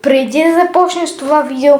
Преди да започнем с това видео,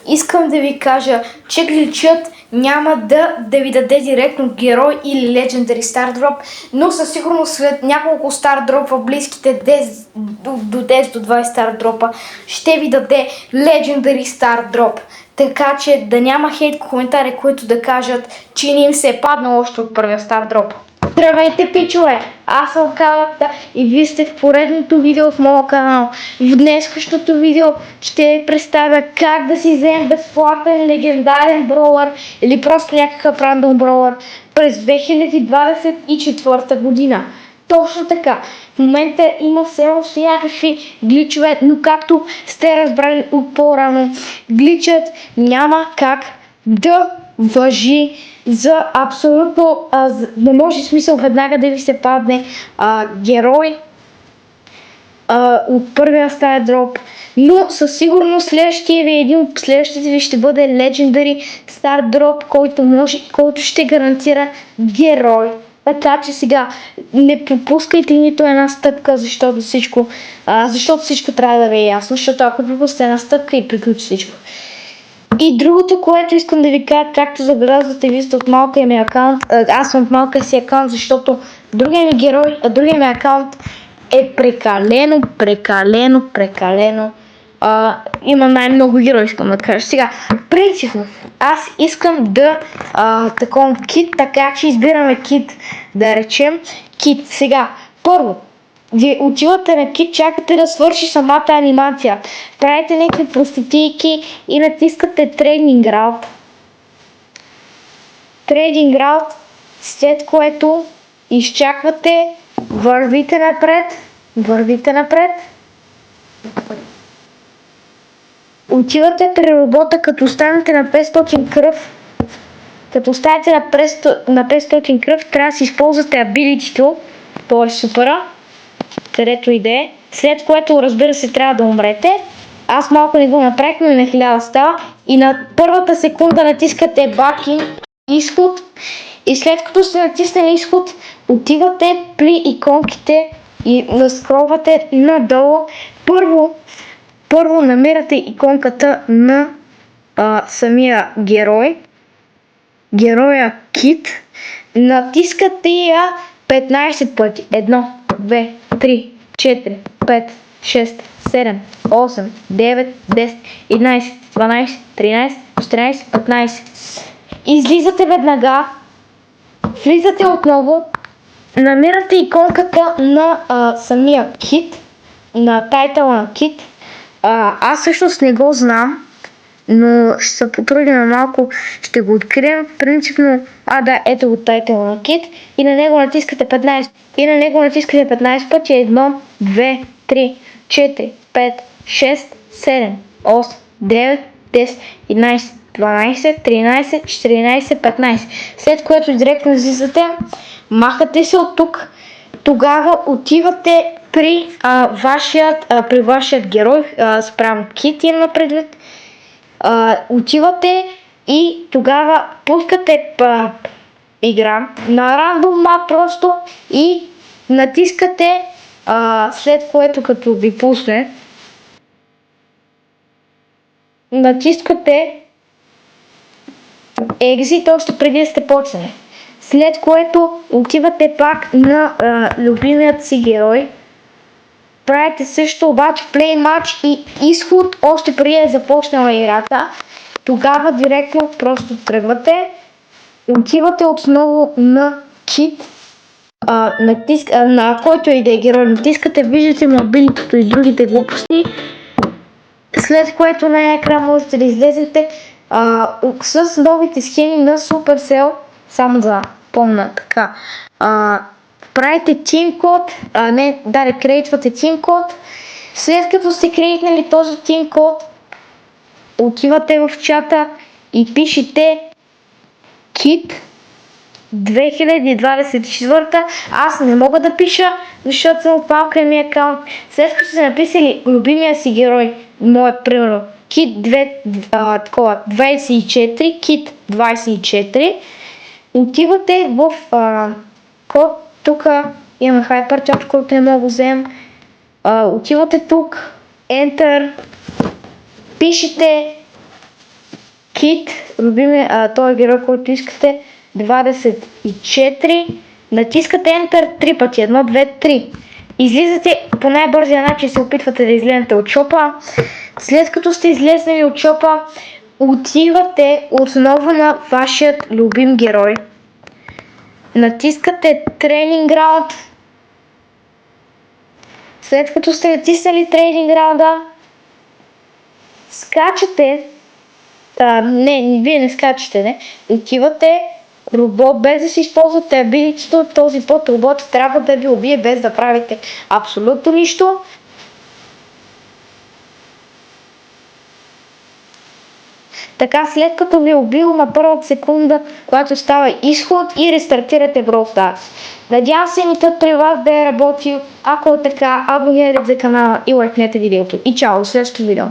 искам да ви кажа, че гличът няма да ви даде директно герой или Legendary Star Drop, но със сигурност след няколко Star Drop в близките 10 до 20 Star Drop ще ви даде Legendary Star Drop. Така че да няма хейт коментари, които да кажат, че не им се е паднал още от първия Star Drop. Здравейте, пичове! Аз съм Калата и вие сте в поредното видео в моя канал. В днескашното видео ще ви представя как да си вземем безплатен легендарен броулър или просто някакъв рандом броулър през 2024 година. Точно така. В момента има все още някакви гличове, но както сте разбрали от по-рано, гличът няма как да важи за абсолютно, не може смисъл веднага да ви се падне герой от първия Star Drop, но със сигурност един от следващите ви ще бъде Legendary Star Drop, който ще гарантира герой. Така че сега не пропускайте нито една стъпка, защото всичко трябва да ви е ясно, защото ако пропускате една стъпка и приключи всичко. И другото, което искам да ви кажа, както забелязвате, вие сте от малкия ми акаунт, аз съм от малкия си акаунт, защото другия ми герой, другия ми акаунт е прекалено. Има най-много герои, искам да кажа. Сега, принципно, аз искам да такова кит, така че избираме кит, да речем кит. Сега, първо, вие отивате на кит, чакате да свърши самата анимация. Правите някакви проститийки и натискате Trading Route. След което изчаквате, вървите напред. Отивате при робота, като останете на 500 кръв. Като останете на 500 кръв, трябва да си използвате ability-то, т.е. супера, където иде, след което, разбира се, трябва да умрете. Аз малко не го направих, но и на 1000 става. И на първата секунда натискате back in, изход. И след като сте натиснали изход, отивате при иконките и наскролвате надолу. Първо намирате иконката на самия героя Кит. Натискате я 15 пъти. 1, 2, 3, 4, 5, 6, 7, 8, 9, 10, 11, 12, 13, 14, 15. Излизате веднага, влизате отново, намирате иконката на самия кит, на тайтъла на кит. Аз всъщност не го знам, но ще се потрудим малко, ще го открием. Принципно, ето го тайтъла на кит и на него натискате 15. И на него натискате 15 пъти. 1, 2, 3, 4, 5, 6, 7, 8, 9, 10, 11, 12, 13, 14, 15. След което директно излизате, махате се от тук, тогава отивате при вашият герой, спрямо Кит има предвид. Отивате и тогава пускате игра на рандом мап просто и натискате, след което като ви пусне, натискате Exit още преди да сте почнали. След което отивате пак на любимият си герой. Правите също обаче play match и изход още преди да е започнала играта. Тогава директно просто тръгвате. Отивате отново на кит, на който и да е герой. Натискате, виждате мобилитето и другите глупости. След което на екран можете да излезете с новите схеми на Supercell, само да помня така. Правите team код, крейтвате team код. След като сте крейтнали този team код, отивате в чата и пишете KIT 2024. Аз не мога да пиша, защото съм от малкия ми акаунт. След като сте написали любимия си герой, моят примерно KIT 24, KIT 24, отивате в код. Тук имаме хайпертяп, който не мога да вземем. Отивате тук, Enter, пишете Кит, този герой, който искате, 24, натискате Enter 3 пъти, 1, 2, 3. Излизате по най-бързия начин, се опитвате да излезете от шопа. След като сте излезнали от шопа, отивате отново на вашият любим герой. Натискате Training Ground. След като сте натиснали Training Ground, скачате. Вие не скачате, не. Отивате робот, без да си използвате абилитито, този път робот трябва да ви убие без да правите абсолютно нищо. Така, след като ви е убил на първата секунда, когато става изход, и рестартирате Brawl Stars. Надявам се метод при вас да е работил. Ако е така, абонирайте за канала и лайкнете видеото. И чао, до следващото видео.